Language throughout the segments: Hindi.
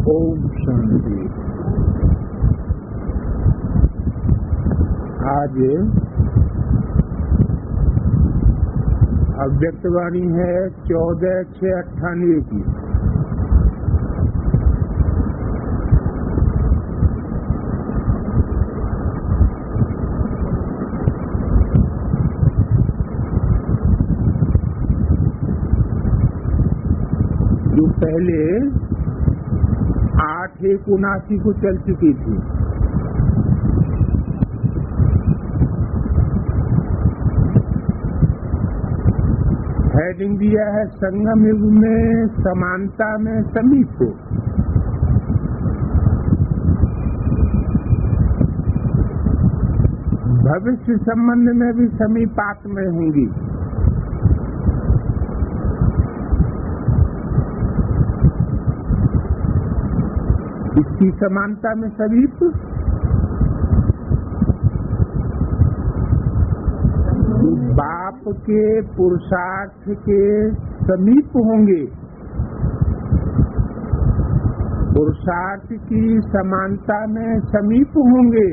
ओम शांति। आज अव्यक्तवाणी है 14/6/98 की। जो पहले 8/1/79 को चल चुकी थी। हेडिंग दिया है संगम युग में समानता में समीप हो। भविष्य संबंध में भी समीपात्मय होंगी। इसकी समानता में समीप बाप के पुरुषार्थ के समीप होंगे। पुरुषार्थ की समानता में समीप होंगे।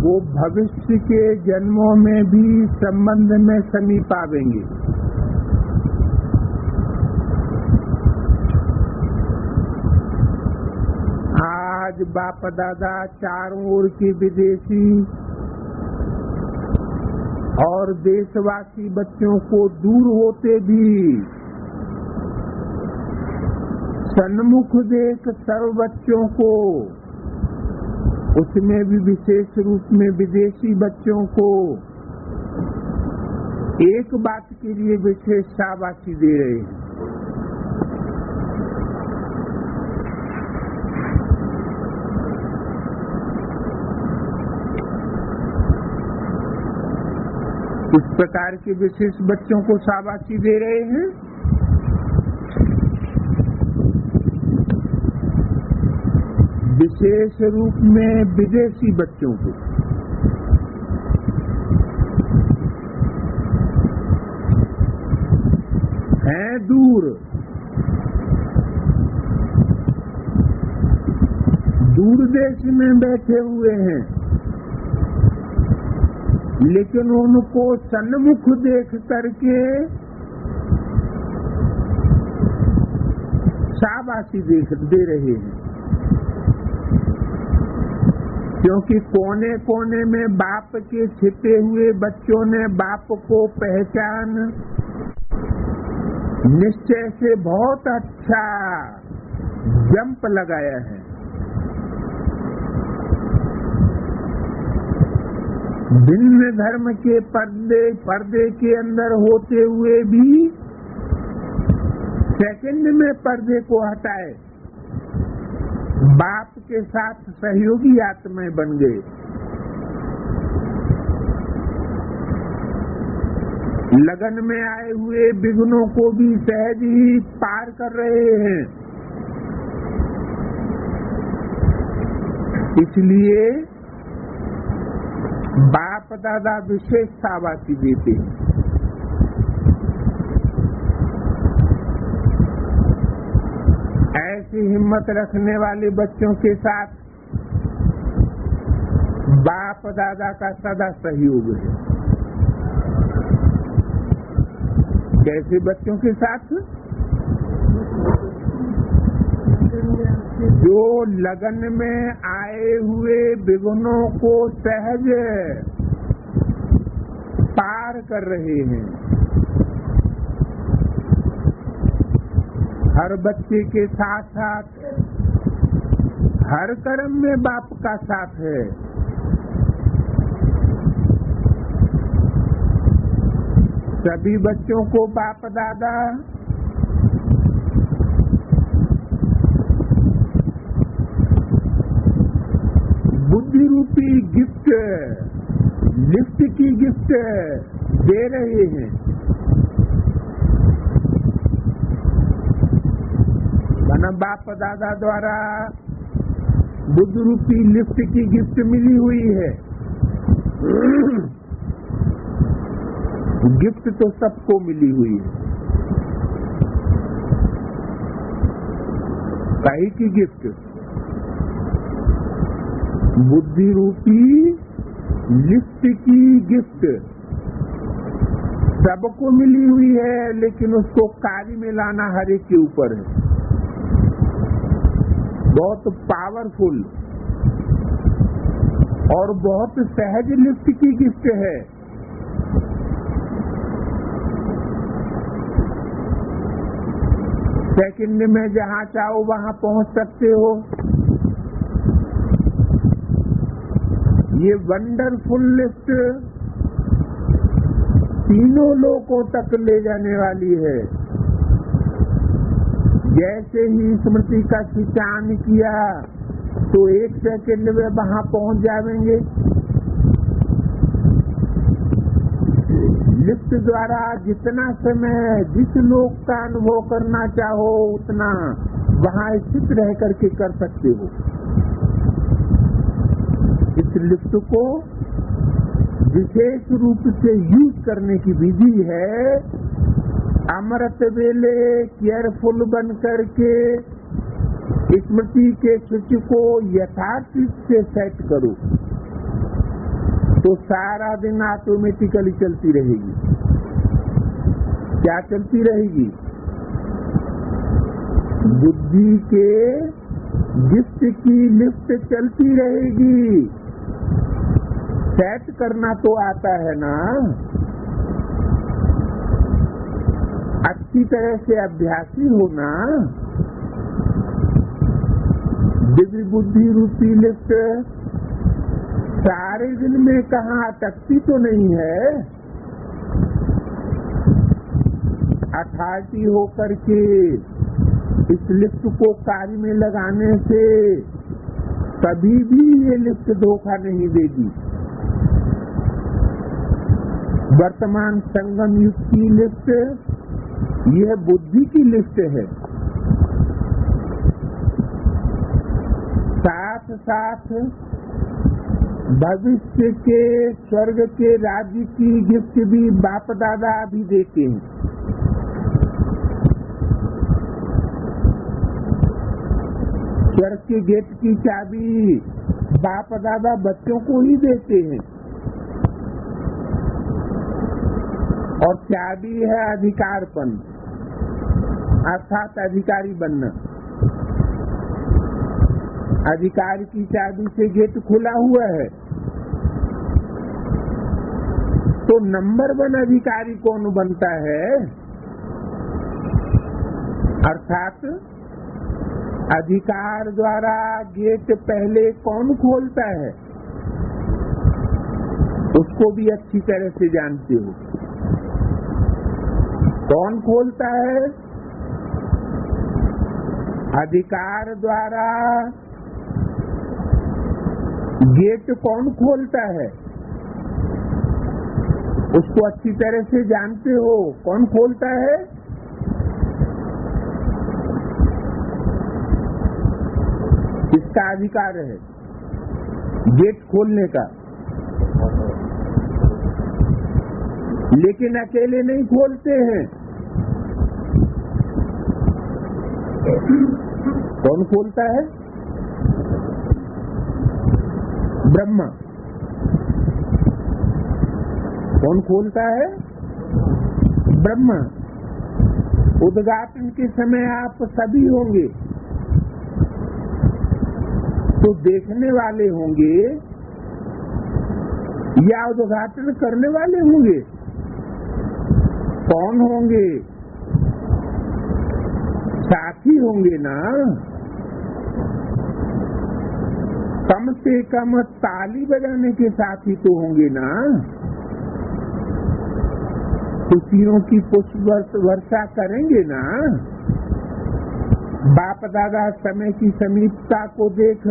वो भविष्य के जन्मों में भी संबंध में समीप आवेंगे। आज बाप दादा चारों ओर की विदेशी और देशवासी बच्चों को दूर होते भी सन्मुख देख सर्व बच्चों को, उसमें भी विशेष रूप में विदेशी बच्चों को एक बात के लिए विशेष शाबाशी दे रहे हैं। इस प्रकार के विशेष बच्चों को शाबाशी दे रहे हैं। विशेष रूप में विदेशी बच्चों को। हैं दूर, दूर देश में बैठे हुए हैं, लेकिन उनको सन्मुख देख करके शाबाशी दे रहे हैं। क्योंकि कोने कोने में बाप के छिपे हुए बच्चों ने बाप को पहचान निश्चय से बहुत अच्छा जंप लगाया है। भिन्न धर्म के पर्दे के अंदर होते हुए भी सेकंड में पर्दे को हटाए बाप के साथ सहयोगी आत्माएं बन गए। लगन में आए हुए विघ्नों को भी सहज ही पार कर रहे हैं। इसलिए बाप दादा विशेष शाबाशी देते हैं। ऐसी हिम्मत रखने वाले बच्चों के साथ बाप दादा का सदा सहयोग है। कैसे बच्चों के साथ? जो लगन में आए हुए विघ्नों को सहज पार कर रहे हैं। हर बच्चे के साथ साथ हर कर्म में बाप का साथ है। सभी बच्चों को बाप दादा बुद्धि रूपी गिफ्ट, लिफ्ट की गिफ्ट दे रहे हैं। माना बाप दादा द्वारा बुद्ध रूपी लिफ्ट की गिफ्ट मिली हुई है। गिफ्ट तो सबको मिली हुई है। काहे की गिफ्ट? बुद्धि रूपी लिफ्ट की गिफ्ट सबको मिली हुई है, लेकिन उसको कार्य में लाना हर एक के ऊपर है। बहुत पावरफुल और बहुत सहज लिफ्ट की गिफ्ट है। सेकंड में जहां चाहो वहां पहुंच सकते हो। ये वंडरफुल लिफ्ट तीनों लोकों तक ले जाने वाली है। जैसे ही स्मृति का खिंचान किया तो 1 सेकंड में वहां पहुंच जाएंगे। लिफ्ट द्वारा जितना समय जिस लोक का अनुभव करना चाहो उतना वहां स्थित रह करके कर सकते हो। इस लिफ्ट को विशेष रूप से यूज करने की विधि है अमृत वेले केयरफुल बन करके स्मृति के स्विच को यथार्थ से सेट करो तो सारा दिन ऑटोमेटिकली चलती रहेगी। क्या चलती रहेगी? बुद्धि के गिफ्ट की लिफ्ट चलती रहेगी। सेट करना तो आता है ना, अच्छी तरह से अभ्यासी होना। दिव्य बुद्धि रूपी लिफ्ट सारे दिन में कहाँ अटकती तो नहीं है। अथॉरिटी होकर के इस लिफ्ट को कार्य में लगाने से कभी भी ये लिफ्ट धोखा नहीं देगी। वर्तमान संगम युग की लिफ्ट यह बुद्धि की लिफ्ट है। साथ साथ भविष्य के स्वर्ग के राज्य की गिफ्ट भी बाप दादा भी देते हैं। स्वर्ग के गेट की चाबी बाप दादा बच्चों को ही देते हैं और चाबी है अधिकारपन अर्थात अधिकारी बनना। अधिकार की चाबी से गेट खुला हुआ है तो नंबर 1 अधिकारी कौन बनता है? अर्थात अधिकार द्वारा गेट पहले कौन खोलता है उसको भी अच्छी तरह से जानते हो। कौन खोलता है? अधिकार द्वारा गेट कौन खोलता है उसको अच्छी तरह से जानते हो। कौन खोलता है? किसका अधिकार है गेट खोलने का? लेकिन अकेले नहीं खोलते हैं। कौन खोलता है? ब्रह्मा। कौन खोलता है? ब्रह्मा। उद्घाटन के समय आप सभी होंगे तो देखने वाले होंगे या उद्घाटन करने वाले होंगे? कौन होंगे? साथी होंगे ना। कम से कम ताली बजाने के साथी तो होंगे ना। खुशियों की पुष्प वर्षा करेंगे ना। बाप दादा समय की समीपता को देख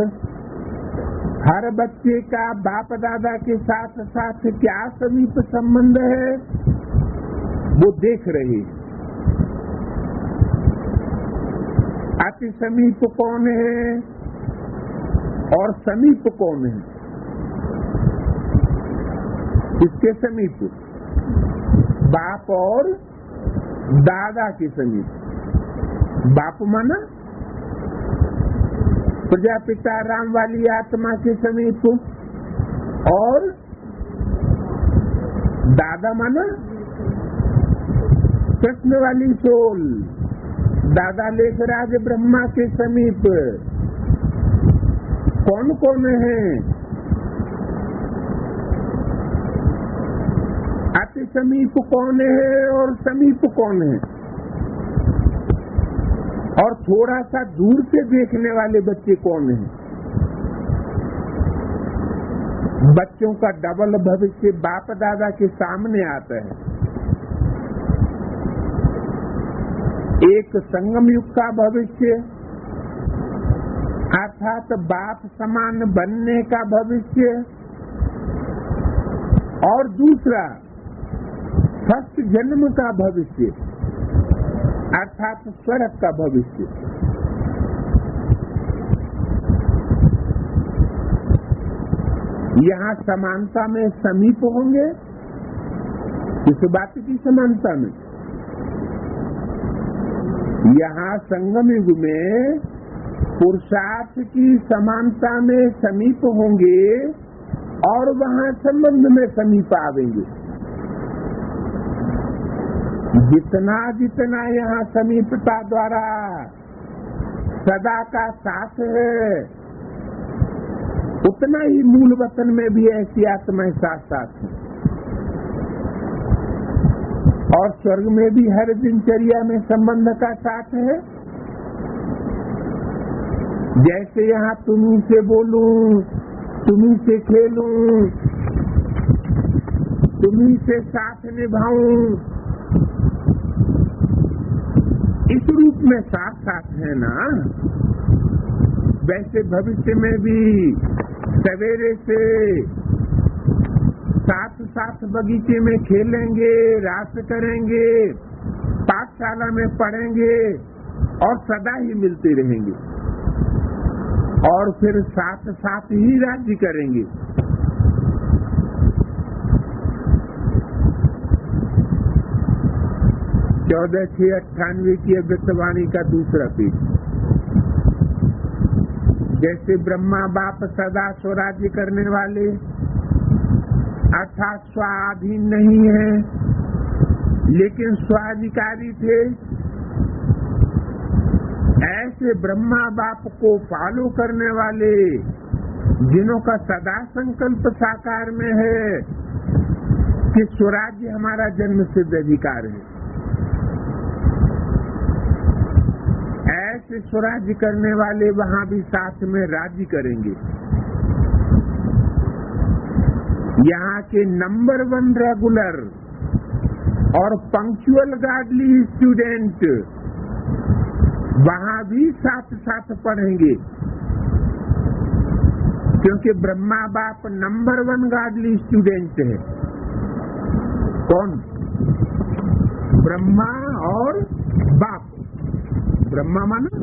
हर बच्चे का बाप दादा के साथ साथ क्या समीप संबंध है वो देख रहे। अति समीप कौन है और समीप कौन है? किसके समीप? बाप और दादा के समीप। बाप माना प्रजापिता राम वाली आत्मा के समीप, और दादा माना कृष्ण वाली सोल, दादा लेखराज ब्रह्मा के समीप कौन कौन है? अति समीप कौन है और समीप कौन है? और थोड़ा सा दूर से देखने वाले बच्चे कौन हैं? बच्चों का डबल भविष्य बाप दादा के सामने आता है। एक संगम युग का भविष्य अर्थात बाप समान बनने का भविष्य, और दूसरा फर्स्ट जन्म का भविष्य अर्थात स्वर्ग का भविष्य। यहाँ समानता में समीप होंगे, इस बात की समानता में। यहाँ संगम युग में पुरुषार्थ की समानता में समीप होंगे और वहाँ संबंध में समीप आवेंगे। जितना जितना यहाँ समीपता द्वारा सदा का साथ है, उतना ही मूल वतन में भी ऐसी आत्माएं साथ साथ हैं। और स्वर्ग में भी हर दिनचर्या में संबंध का साथ है। जैसे यहाँ तुम्ही से बोलूं, तुम्ही से खेलूं, तुम्ही से साथ निभाऊं, इस रूप में साथ साथ है ना। वैसे भविष्य में भी सवेरे से साथ साथ बगीचे में खेलेंगे, रात करेंगे, पाठशाला में पढ़ेंगे और सदा ही मिलते रहेंगे, और फिर साथ साथ ही राज्य करेंगे। चौदह 698 की अमृतवाणी का दूसरा पेज। जैसे ब्रह्मा बाप सदा स्वराज्य करने वाले अर्थात स्वाधीन नहीं है लेकिन स्वाधिकारी थे, ऐसे ब्रह्मा बाप को फॉलो करने वाले जिन्हों का सदा संकल्प साकार में है कि स्वराज्य हमारा जन्म सिद्ध अधिकार है, ऐसे स्वराज्य करने वाले वहाँ भी साथ में राज्य करेंगे। यहाँ के नंबर 1 रेगुलर और पंक्चुअल गार्डली स्टूडेंट वहाँ भी साथ साथ पढ़ेंगे, क्योंकि ब्रह्मा बाप नंबर 1 गार्डली स्टूडेंट है। कौन? ब्रह्मा और बाप। ब्रह्मा माना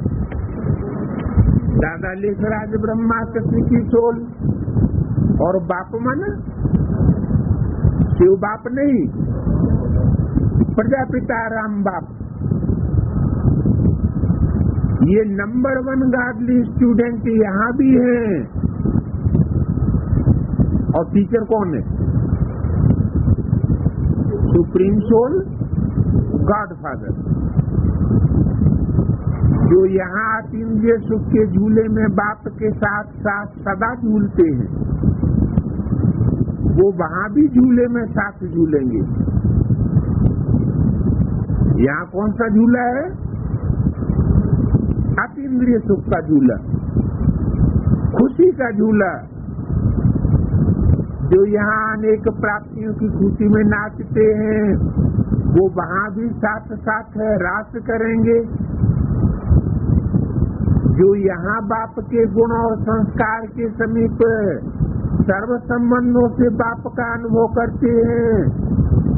दादा लेखराज ब्रह्मा कृष्ण की सोल, और बाप माना शिव बाप नहीं, प्रजापिता राम बाप। ये नंबर 1 गार्डली स्टूडेंट यहाँ भी हैं। और टीचर कौन है? सुप्रीम सोल, गॉड फादर, जो यहाँ अतीन्द्रिय सुख के झूले में बाप के साथ साथ सदा झूलते हैं, वो वहाँ भी झूले में साथ झूलेंगे। यहाँ कौन सा झूला है? अतीन्द्रिय सुख का झूला, खुशी का झूला, जो यहाँ अनेक प्राप्तियों की खुशी में नाचते हैं, वो वहाँ भी साथ साथ रास करेंगे। जो यहाँ बाप के गुण और संस्कार के समीप सर्व संबंधों से बाप का अनुभव करते हैं,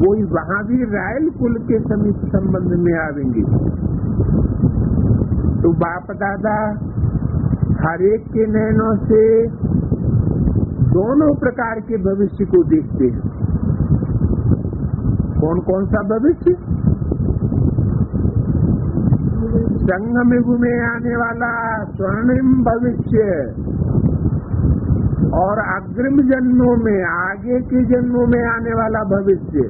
वो वहाँ भी रायल कुल के समीप संबंध में आवेंगे। तो बाप दादा हर एक के नैनों से दोनों प्रकार के भविष्य को देखते हैं। कौन कौन सा भविष्य? संगम युग में आने वाला स्वर्णिम भविष्य और अग्रिम जन्मों में, आगे के जन्मों में आने वाला भविष्य,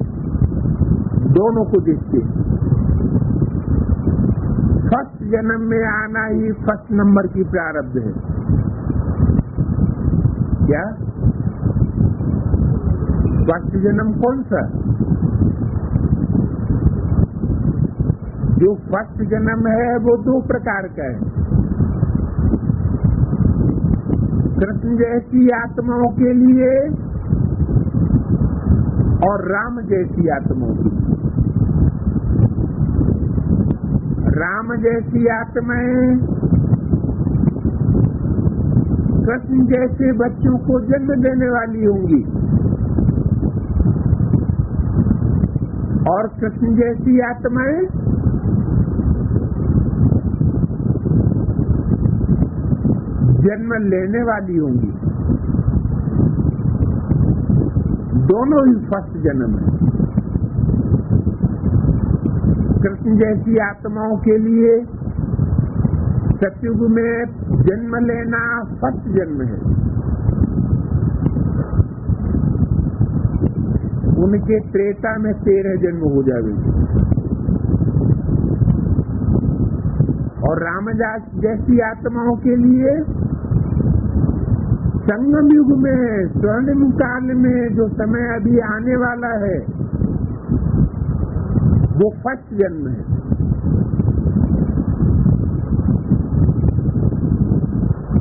दोनों को देखते। फर्स्ट जन्म में आना ही फर्स्ट नंबर की प्रारब्ध है। क्या फर्स्ट जन्म कौन सा? जो फर्स्ट जन्म है वो दो प्रकार का है। कृष्ण जैसी आत्माओं के लिए और राम जैसी आत्माओं के लिए। राम जैसी आत्माएं कृष्ण जैसे बच्चों को जन्म देने वाली होंगी और कृष्ण जैसी आत्माएं जन्म लेने वाली होंगी। दोनों ही फर्स्ट जन्म है। कृष्ण जैसी आत्माओं के लिए सतयुग में जन्म लेना फर्स्ट जन्म है। उनके त्रेता में 13 जन्म हो जाएंगे और राम जैसी आत्माओं के लिए संगम युग में, स्वर्णिम काल में जो समय अभी आने वाला है वो फर्स्ट जन्म है।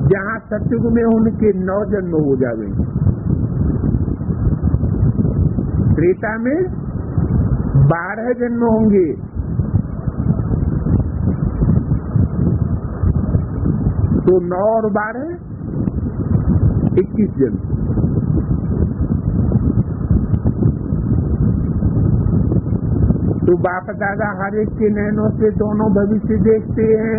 जहाँ सतयुग में उनके 9 जन्म हो जाएंगे, त्रेता में 12 जन्म होंगे, तो 9 और 12 21 जन्म। तो बाप दादा हर एक के नैनों से दोनों भविष्य देखते हैं।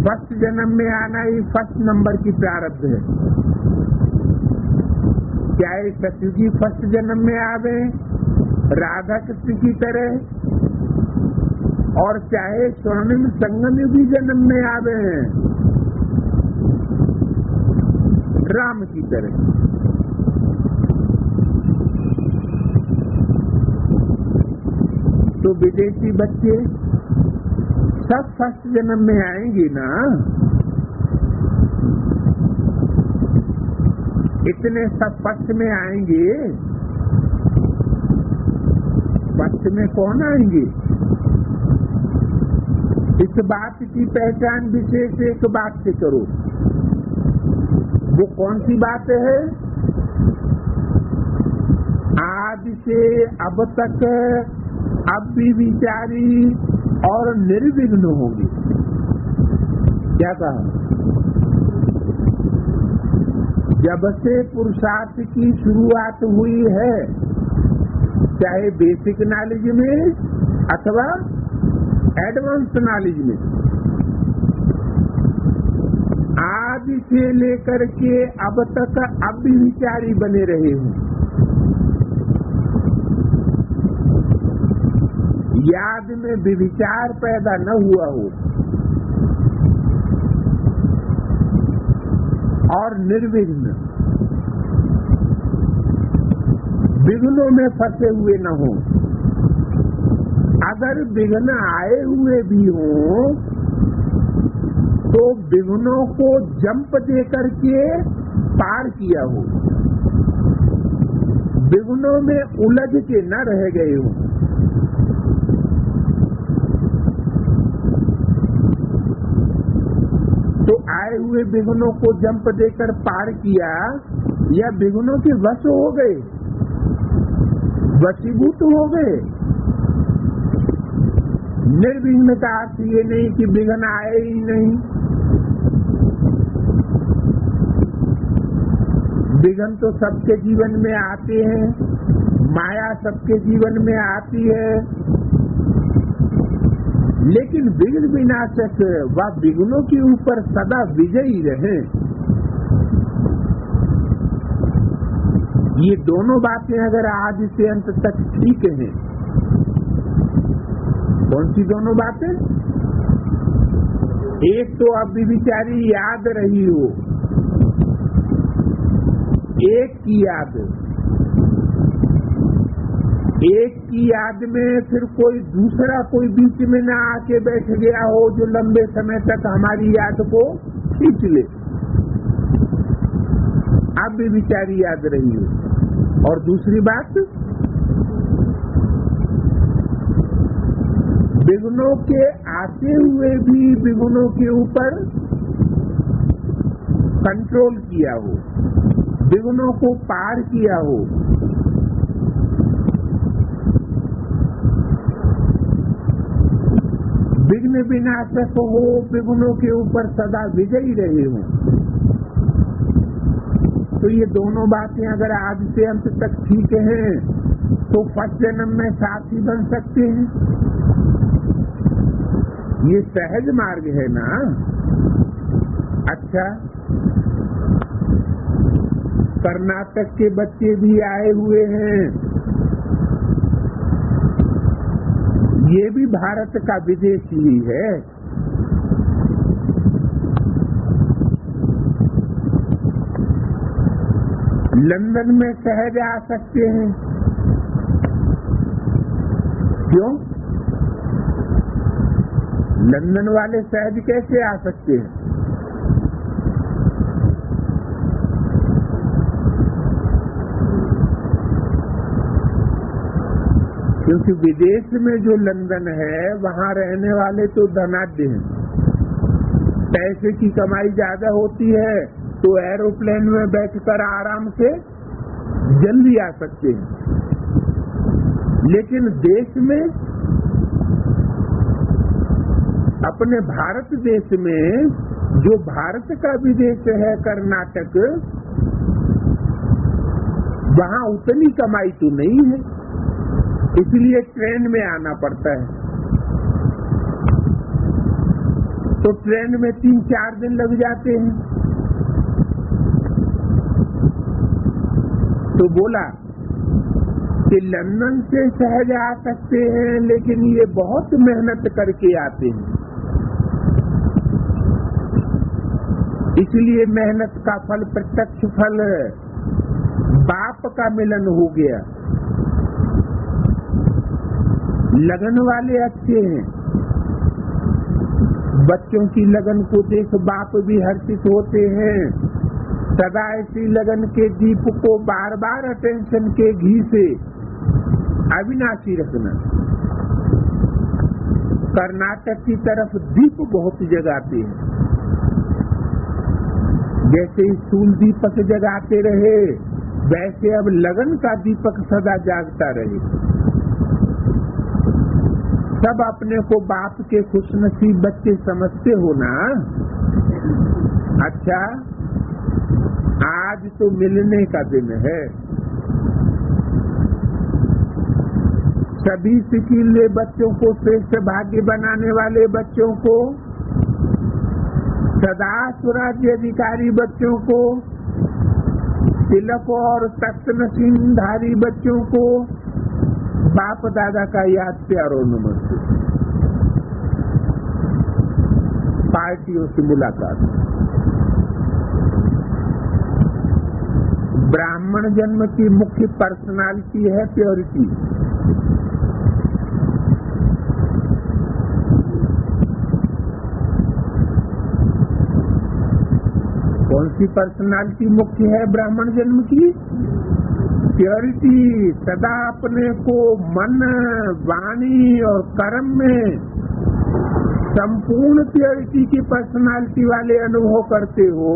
फर्स्ट जन्म में आना ही फर्स्ट नंबर की प्रारब्ध है। चाहे सतयुगी फर्स्ट जन्म में आवे राधा कृष्ण की तरह, और चाहे स्वर्णिम संगम युगी जन्म में आवे हैं राम की तरह। तो विदेशी बच्चे सब फर्स्ट जन्म में आएंगे ना। इतने सब फर्स्ट में आएंगे, फर्स्ट में कौन आएंगे? इस बात की पहचान विशेष एक बात से करो। वो कौन सी बात है? आदि से अब तक अब भी विचारी और निर्विघ्न होंगे। क्या कहा? जब से पुरुषार्थ की शुरुआत हुई है, चाहे बेसिक नॉलेज में अथवा एडवांस नॉलेज में, आदि से लेकर के अब तक अब भी विचारी बने रहे हैं। याद में विचार पैदा न हुआ हो और निर्विघ्न, विघ्नों में फंसे हुए न हो। अगर विघ्न आए हुए भी हों तो विघ्नों को जंप दे करके पार किया हो, विघ्नों में उलझ के न रह गए हो। तो आए हुए विघ्नों को जंप देकर पार किया या विघ्नों के वश हो गए, वशीभूत हो गए। निर्विघ्न का अर्थ ये नहीं कि विघ्न आए ही नहीं। विघ्न तो सबके जीवन में आते हैं, माया सबके जीवन में आती है, लेकिन विघ्न विनाशक व विघ्नों के ऊपर सदा विजयी रहे। ये दोनों बातें अगर आदि से अंत तक ठीक हैं, कौन सी दोनों बातें? एक तो अभी बेचारी याद रही हो, एक की याद में फिर कोई दूसरा कोई बीच में ना आके बैठ गया हो जो लंबे समय तक हमारी याद को खींच ले। अब भी बेचारी याद रही हो। और दूसरी बात, विघ्नों के आते हुए भी विघ्नों के ऊपर कंट्रोल किया हो, विघ्नों को पार किया हो। विघ्न विनाशक हो, विघ्नों के ऊपर सदा विजयी रहे हो। तो ये दोनों बातें अगर आज से अंत तक ठीक हैं तो फर्स्ट जन्म में साथी बन सकते हैं। ये सहज मार्ग है ना। अच्छा, कर्नाटक के बच्चे भी आए हुए हैं, ये भी भारत का विदेशी ही है। लंदन में सहज आ सकते हैं। क्यों? लंदन वाले सहज कैसे आ सकते हैं? क्योंकि विदेश में जो लंदन है वहाँ रहने वाले तो धनाढ्य हैं, पैसे की कमाई ज्यादा होती है तो एरोप्लेन में बैठकर आराम से जल्दी आ सकते हैं। लेकिन देश में, अपने भारत देश में, जो भारत का विदेश है कर्नाटक, वहाँ उतनी कमाई तो नहीं है, इसलिए ट्रेन में आना पड़ता है। तो ट्रेन में 3-4 दिन लग जाते हैं। तो बोला कि लंदन से सहज आ सकते हैं, लेकिन ये बहुत मेहनत करके आते हैं। इसलिए मेहनत का फल, प्रत्यक्ष फल, बाप का मिलन हो गया। लगन वाले अच्छे हैं, बच्चों की लगन को देख बाप भी हर्षित होते हैं। सदा ऐसी लगन के दीप को बार बार अटेंशन के घी से अविनाशी रखना। कर्नाटक की तरफ दीप बहुत जगाते हैं, जैसे स्थूल दीपक जगाते रहे वैसे अब लगन का दीपक सदा जागता रहे। सब अपने को बाप के खुशनसीब बच्चे समझते हो ना। अच्छा, आज तो मिलने का दिन है। सभी सिकीले बच्चों को, श्रेष्ठ भाग्य बनाने वाले बच्चों को, सदा स्वराज्य अधिकारी बच्चों को, तिलक और तख्त नसीमधारी बच्चों को बाप दादा का याद प्यारो नमस्ते। पार्टियों से मुलाकात। ब्राह्मण जन्म की मुख्य पर्सनालिटी है प्योरिटी। कौन सी पर्सनालिटी मुख्य है ब्राह्मण जन्म की? प्योरिटी। सदा अपने को मन, वाणी और कर्म में संपूर्ण प्योरिटी की पर्सनालिटी वाले अनुभव करते हो।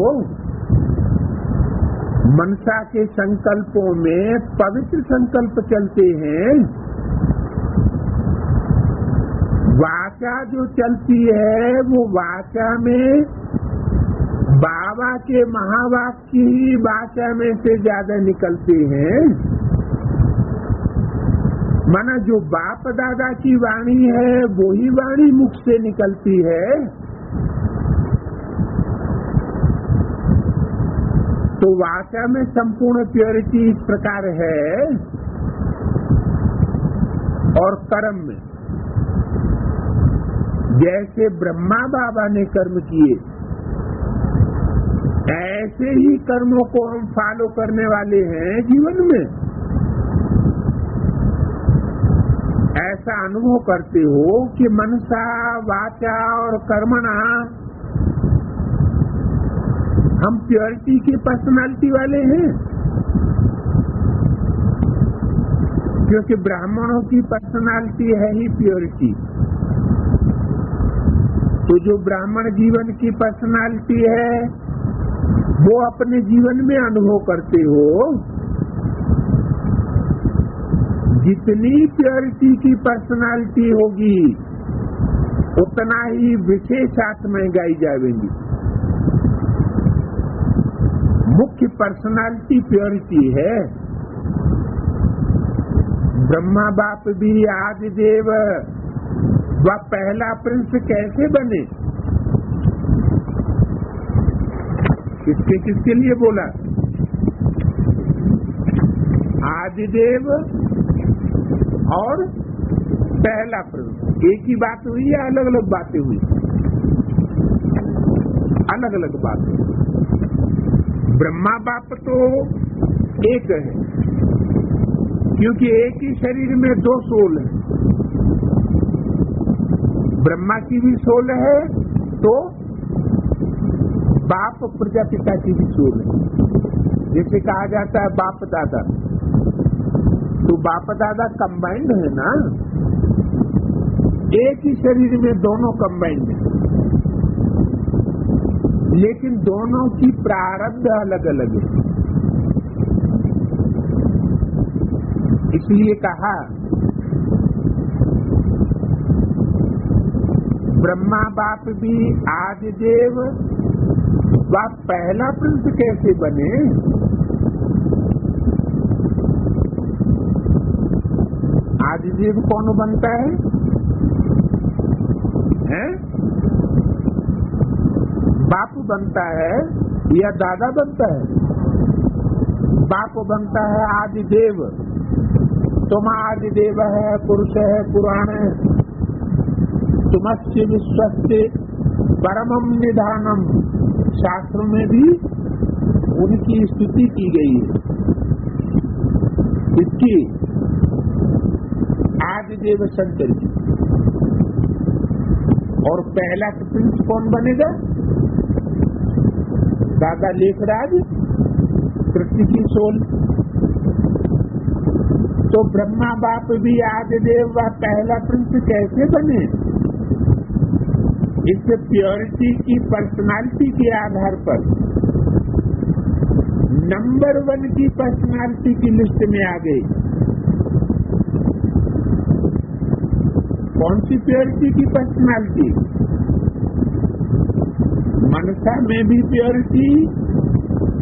मनसा के संकल्पों में पवित्र संकल्प चलते हैं। वाचा जो चलती है वो वाचा में बाबा के महावाक्य ही वाचा में से ज्यादा निकलते हैं। माना जो बाप दादा की वाणी है वही वाणी मुख से निकलती है। तो वाचा में संपूर्ण प्योरिटी इस प्रकार है, और कर्म में जैसे ब्रह्मा बाबा ने कर्म किए, ऐसे ही कर्मों को हम फॉलो करने वाले हैं जीवन में। ऐसा अनुभव करते हो कि मनसा वाचा और कर्मणा हम प्योरिटी की पर्सनालिटी वाले हैं, क्योंकि ब्राह्मणों की पर्सनालिटी है ही प्योरिटी। तो जो ब्राह्मण जीवन की पर्सनालिटी है वो अपने जीवन में अनुभव करते हो। जितनी प्योरिटी की पर्सनालिटी होगी उतना ही विशेष आत्माएं गाई जाएंगी। मुख्य पर्सनालिटी प्योरिटी है। ब्रह्मा बाप भी आदिदेव वह पहला प्रिंस कैसे बने? किसके लिए बोला? आदिदेव और पहला प्रिंस। एक ही बात हुई या अलग अलग बातें हुई? अलग अलग बातें। ब्रह्मा बाप तो एक है, क्योंकि एक ही शरीर में दो सोल है। ब्रह्मा की भी सोल है तो बाप प्रजापिता की भी सोल है। जैसे कहा जाता है बाप दादा, तो बाप दादा कंबाइंड है ना, एक ही शरीर में दोनों कंबाइंड है, लेकिन दोनों की प्रारब्ध अलग अलग है। इसलिए कहा ब्रह्मा बाप भी आदिदेव वह पहला प्रिंस कैसे बने? आदिदेव कौन बनता है? हैं? बाप बनता है या दादा बनता है? बाप बनता है आदिदेव। तुम आदिदेव है, पुरुष है, पुराण है। तुमस्य विश्वस्य परमम निधानम, शास्त्रों में भी उनकी स्तुति की गई है। इसकी आदिदेव शंकर जी। और पहला प्रिंस कौन बनेगा? दादा लेखराज, पृथ्वी की सोल। तो ब्रह्मा बाप भी आदिदेव व पहला प्रिंस कैसे बने? इससे प्योरिटी की पर्सनालिटी के आधार पर नंबर 1 की पर्सनालिटी की लिस्ट में आ गई। कौन सी प्योरिटी की पर्सनालिटी? मनसा में भी प्योरिटी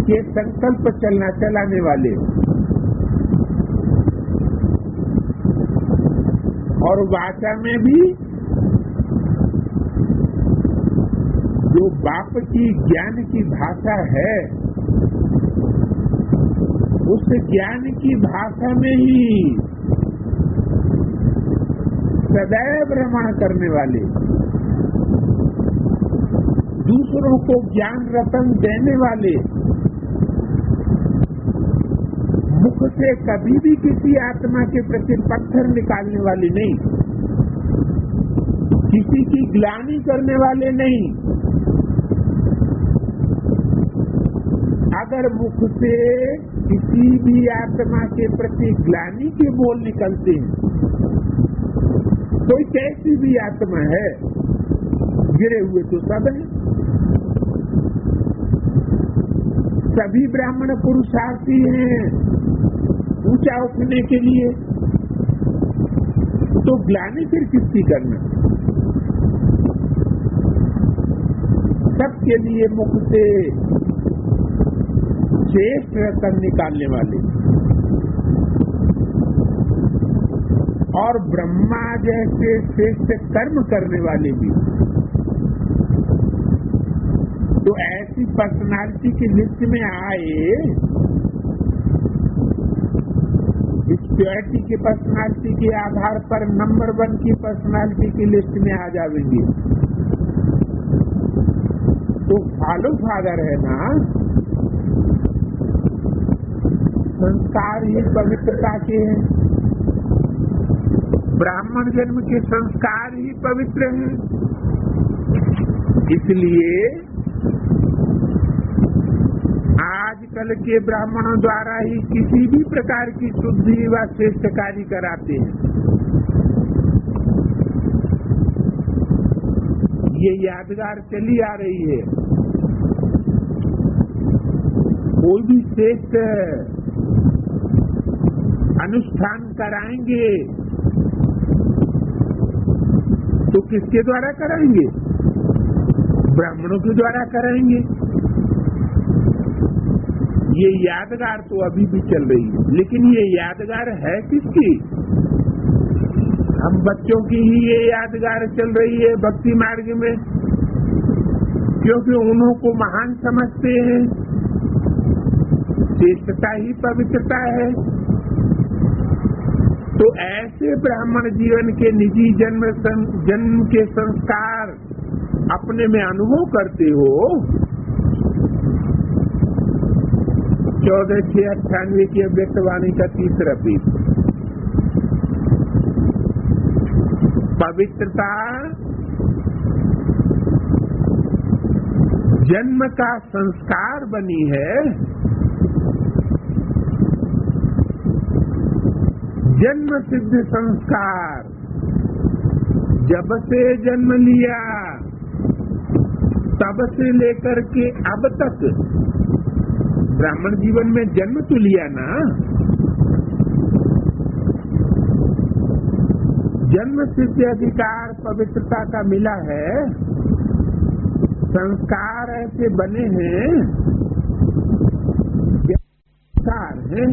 के संकल्प चलाने वाले, और वाचा में भी जो बाप की ज्ञान की भाषा है, उस ज्ञान की भाषा में ही सदैव भ्रमण करने वाले, दूसरों को ज्ञान रतन देने वाले, मुख से कभी भी किसी आत्मा के प्रति पत्थर निकालने वाले नहीं, किसी की ग्लानि करने वाले नहीं। अगर मुख से किसी भी आत्मा के प्रति ग्लानि के बोल निकलते हैं, कोई कैसी भी आत्मा है, गिरे हुए तो सब है। सभी ब्राह्मण पुरुषार्थी हैं ऊंचा उठने के लिए, तो ग्लानि फिर किसकी करना? सबके लिए मुख से श्रेष्ठ रतन निकालने वाले, और ब्रह्मा जैसे श्रेष्ठ कर्म करने वाले भी। तो ऐसी पर्सनालिटी की लिस्ट में आए, इस प्योरिटी की पर्सनालिटी के आधार पर नंबर 1 की पर्सनालिटी की लिस्ट में आ जाएंगे। तो फॉलो फादर है ना, संस्कार ही पवित्रता के हैं। ब्राह्मण जन्म के संस्कार ही पवित्र हैं। इसलिए आजकल के ब्राह्मणों द्वारा ही किसी भी प्रकार की शुद्धि व श्रेष्ठ कार्य कराते हैं। ये यादगार चली आ रही है। कोई भी श्रेष्ठ अनुष्ठान कराएंगे तो किसके द्वारा कराएंगे? ब्राह्मणों के द्वारा कराएंगे। ये यादगार तो अभी भी चल रही है, लेकिन ये यादगार है किसकी? हम बच्चों की ही ये यादगार चल रही है भक्ति मार्ग में, क्योंकि उन्हों को महान समझते हैं। श्रेष्ठता ही पवित्रता है। तो ऐसे ब्राह्मण जीवन के निजी जन्म के संस्कार अपने में अनुभव करते हो। 14/6/98 की अव्यक्तवाणी का तीसरा पीठ। पवित्रता जन्म का संस्कार बनी है। जन्म सिद्ध संस्कार। जब से जन्म लिया तब से लेकर के अब तक ब्राह्मण जीवन में जन्म तो लिया ना। जन्म सिद्ध अधिकार पवित्रता का मिला है। संस्कार ऐसे बने हैं, संस्कार है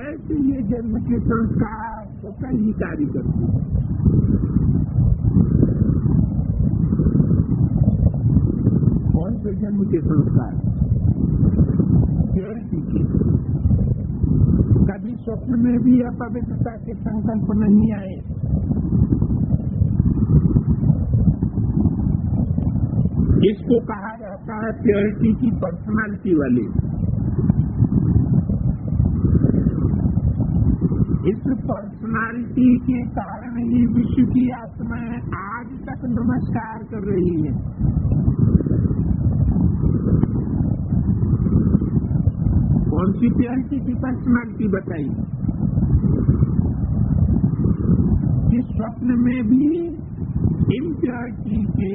ऐसे ये जन्म के संस्कार तो कई कार्य करते हैं। कौन से जन्म के संस्कार? प्योरिटी के। कभी स्वप्न में भी अपवित्रता के संकल्प नहीं आए। इसको कहा जाता है प्योरिटी की पर्सनालिटी वाले। इस पर्सनालिटी के कारण ही विश्व की आत्माएं आज तक नमस्कार कर रही है। कौन सी प्योरिटी की पर्सनालिटी बताई? कि स्वप्न में भी इम्प्योरिटी के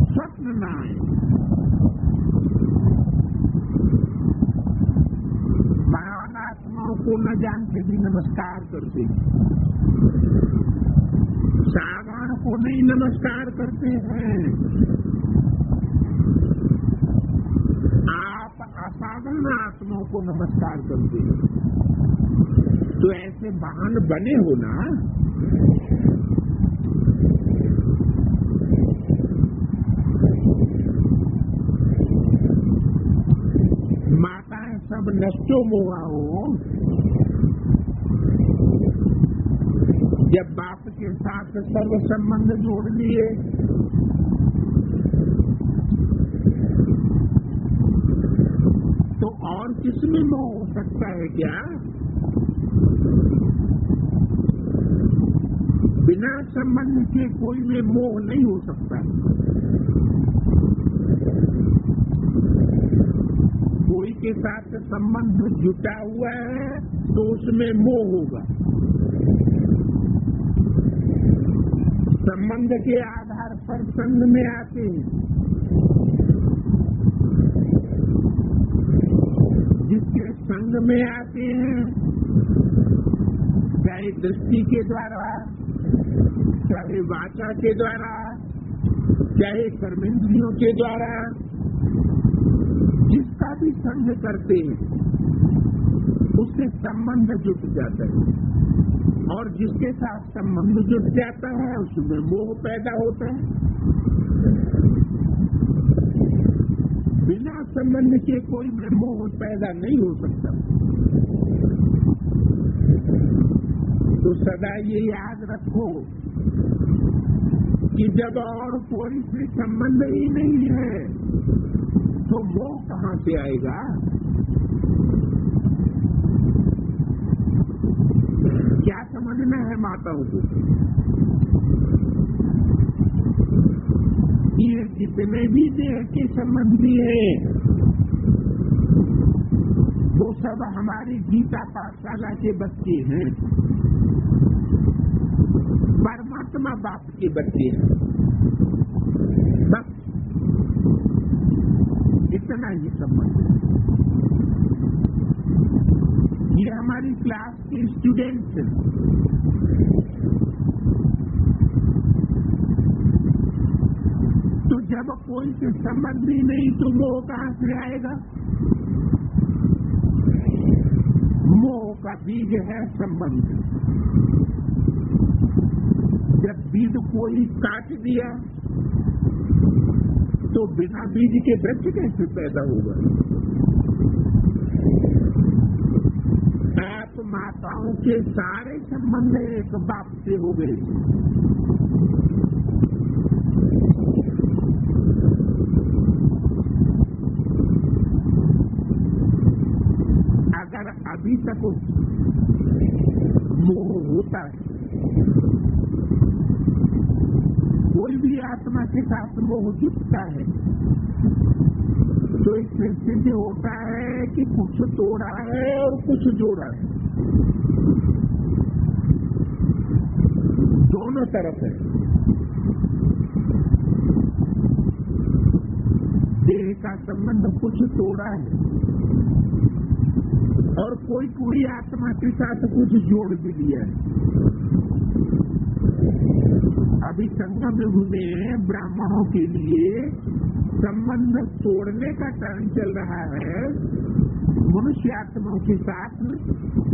स्वप्न न आए। महान आत्माओं को न जानते भी नमस्कार करते, साधारण को नहीं नमस्कार करते हैं। आप असाधारण आत्माओं को नमस्कार करते हैं। तो ऐसे महान बने हो ना। माताएं सब नष्टो मोहा हो। जब बाप के साथ सर्व संबंध जोड़ लिए तो और किसमें मोह हो सकता है क्या? बिना संबंध के कोई में मोह नहीं हो सकता। कोई के साथ संबंध जुटा हुआ है तो उसमें मोह होगा। संबंध के आधार पर संग में आते हैं। जिसके संग में आते हैं, चाहे दृष्टि के द्वारा, चाहे वाचा के द्वारा, चाहे कर्मेंद्रियों के द्वारा, जिसका भी संग करते हैं उससे संबंध जुट जाता है। और जिसके साथ संबंध जुट जाता है उसमें मोह पैदा होता है। बिना संबंध के कोई में मोह पैदा नहीं हो सकता। तो सदा ये याद रखो कि जब और कोई से संबंध ही नहीं है तो मोह कहाँ से आएगा। क्या समझना है माताओं को, ये जितने भी देह के संबंधी हैं वो सब हमारी गीता पाठशाला के बच्चे हैं, परमात्मा बाप के बच्चे हैं, बस इतना ही संबंध है। ये हमारी क्लास के स्टूडेंट्स हैं। तो जब कोई से संबंध ही नहीं तो मोह कहाँ से आएगा। मोह का बीज है संबंध। जब बीज कोई काट दिया तो बिना बीज के वृक्ष कैसे पैदा होगा। आप माताओं के सारे संबंध एक बाप से हो गए। अगर अभी तक मोह होता है, कोई भी आत्मा के साथ मोह जुटता है तो इससे सिद्ध होता है कि कुछ तोड़ा है और कुछ जोड़ा है, दोनों तरफ है। देह का संबंध कुछ तोड़ा है और कोई आत्मा के साथ कुछ जोड़ भी दिया है। अभी संगम में ब्राह्मणों के लिए संबंध तोड़ने का टर्न चल रहा है, मनुष्य आत्माओं के साथ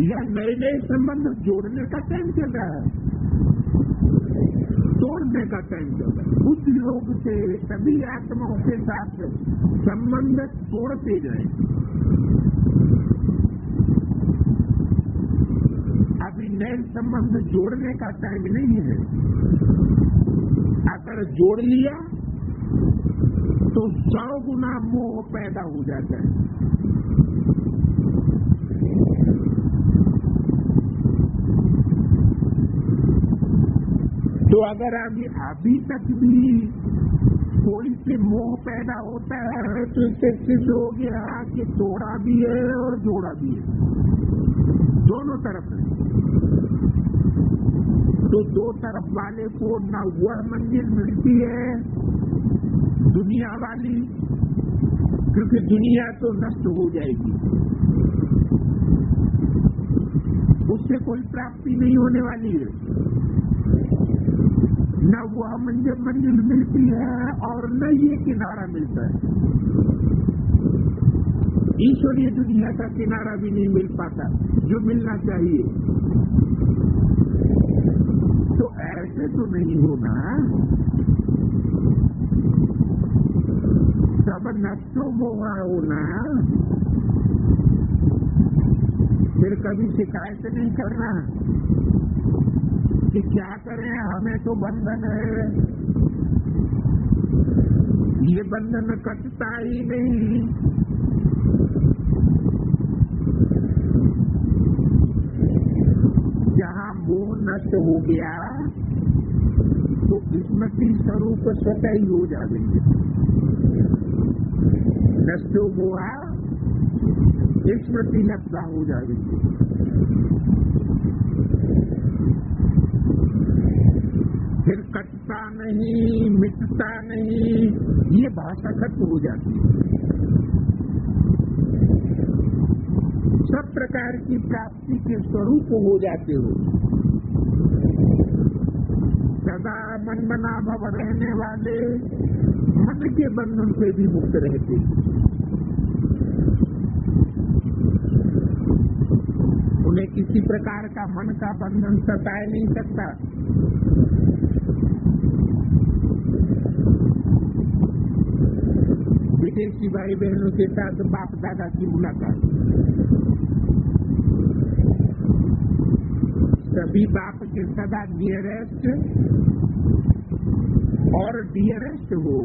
या नए नए संबंध जोड़ने का टर्न चल रहा है, तोड़ने का टर्न चल रहा है। उस योग से सभी आत्माओं के साथ संबंध तोड़ते जाए। अभी नए संबंध जोड़ने का टाइम नहीं है। अगर जोड़ लिया तो 100 गुना मोह पैदा हो जाता है। तो अगर अभी तक भी कोई से मोह पैदा होता है तो इससे सिद्ध हो गया कि तोड़ा भी है और जोड़ा भी है, दोनों तरफ है। तो दो तरफ वाले को न वह मंजिल मिलती है दुनिया वाली, क्योंकि दुनिया तो नष्ट हो जाएगी, उससे कोई प्राप्ति नहीं होने वाली है। न वह मंजिल मिलती है और न ये किनारा मिलता है। ईश्वरीय दुनिया का किनारा भी नहीं मिल पाता जो मिलना चाहिए। तो ऐसे तो नहीं होना, सब नष्टो मोहा होना। फिर कभी शिकायत नहीं करना कि क्या करें, हमें तो बंधन है, ये बंधन कटता ही नहीं। जहाँ मोह नष्ट हो गया तो स्मृति स्वरूप स्वतः ही हो जाएंगे। नष्ट हुआ स्मृति लब्धा हो जाएगी। फिर कटता नहीं, मिटता नहीं, ये भाषा खत्म हो जाती है। सब प्रकार की प्राप्ति के स्वरूप हो जाते हो। सदा मन मना भव रहने वाले मन के बंधन से भी मुक्त रहते। उन्हें किसी प्रकार का मन का बंधन सताए नहीं सकता। विदेशी भाई बहनों के साथ बाप दादा की मुलाकात, सभी बाप के सदा डियरेस्ट और डियरेस्ट हो,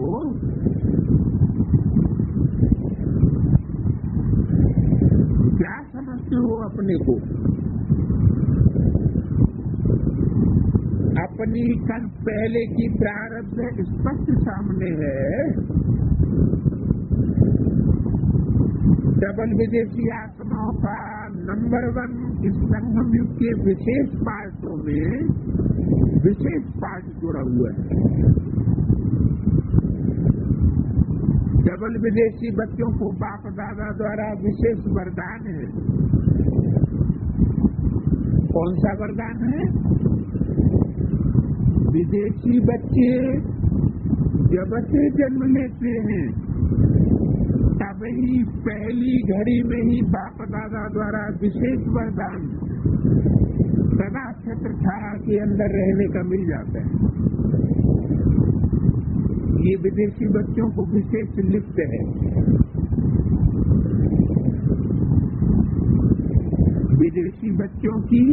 क्या समझते हो अपने को? अपनी कल पहले की प्रारब्ध स्पष्ट सामने है। डबल विदेशी आत्माओं का नंबर 1 इस संगम युग के विशेष पार्टों में विशेष पार्ट जुड़ा हुआ है। डबल विदेशी बच्चों को बाप दादा द्वारा विशेष वरदान है। कौन सा वरदान है? विदेशी बच्चे जब से जन्म लेते हैं तब ही पहली घड़ी में ही बाप दादा द्वारा विशेष वरदान सदा छत्र छाया के अंदर रहने का मिल जाता है। ये विदेशी बच्चों को विशेष लिप्त है। विदेशी बच्चों की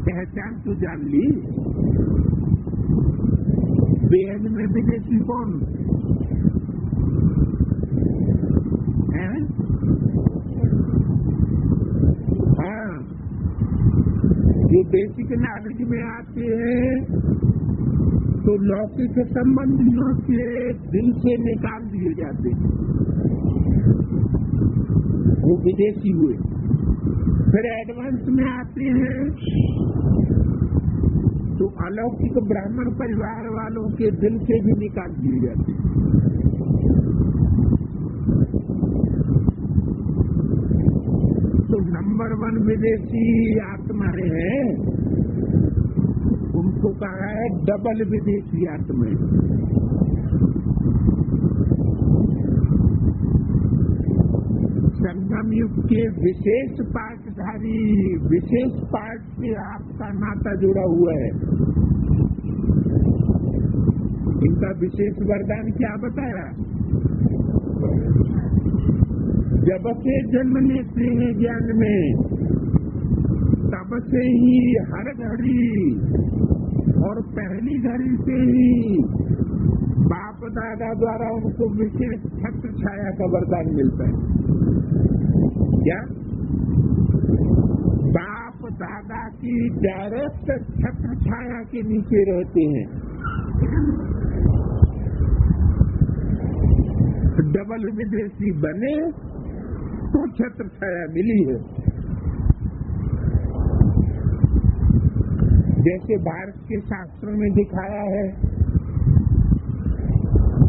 पहचान तो जान ली। बेहद में विदेशी कौन है? हाँ, जो बेसिक नागरिक में आते हैं तो लौकिक संबंधियों से दिल से निकाल दिए जाते हैं, वो विदेशी हुए। फिर एडवांस में आते हैं तो अलौकिक ब्राह्मण परिवार वालों के दिल से भी निकाल दिए जाते हैं। तो नंबर 1 विदेशी आत्माएं हैं, उनको कहा है डबल विदेशी आत्माएं। संगम युग के विशेष पाठधारी विशेष पाठ से आपका नाता जुड़ा हुआ है। इनका विशेष वरदान क्या बताया? जब से जन्म लेते हैं ज्ञान में तब से ही हर घड़ी और पहली घड़ी से ही बाप दादा द्वारा उनको विशेष छत्र छाया का वरदान मिलता है। क्या? बाप दादा की डायरेक्ट छत्र छाया के नीचे रहते हैं। डबल विदेशी बने तो छत्र छाया मिली है। जैसे भारत के शास्त्रों में दिखाया है,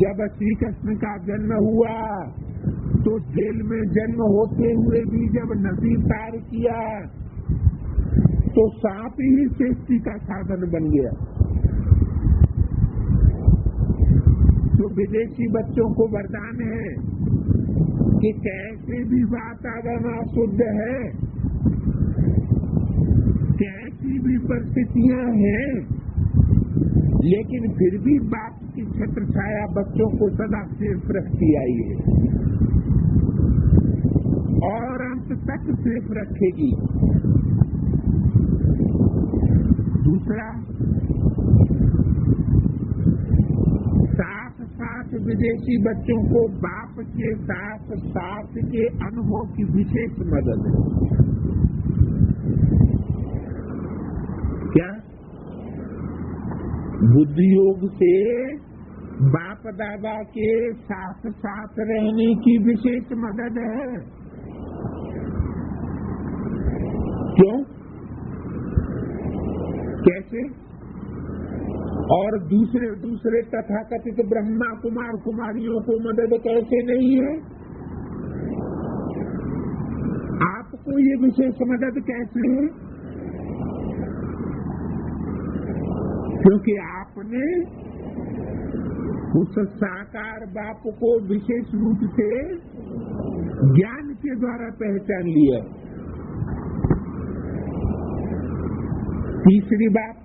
जब श्री कृष्ण का जन्म हुआ तो जेल में जन्म होते हुए भी जब नदी पार किया तो सांप ही सृष्टि का साधन बन गया। तो विदेशी बच्चों को वरदान है कि कैसे भी वातावरण अशुद्ध है, कैसी भी परिस्थितियां हैं, लेकिन फिर भी बाप की छत्र छाया बच्चों को सदा सेफ रखती आई है और अंत तक सेफ रखेगी। दूसरा, साथ साथ विदेशी बच्चों को बाप के साथ साथ के अनुभव की विशेष मदद है। क्या? बुद्धि योग से बाप दादा के साथ साथ रहने की विशेष मदद है। क्यों? कैसे? और दूसरे तथाकथित ब्रह्मा कुमार कुमारियों को मदद कैसे नहीं है? आपको ये विशेष मदद कैसे है? क्योंकि आपने उस साकार बाप को विशेष रूप से ज्ञान के द्वारा पहचान लिया। तीसरी बात,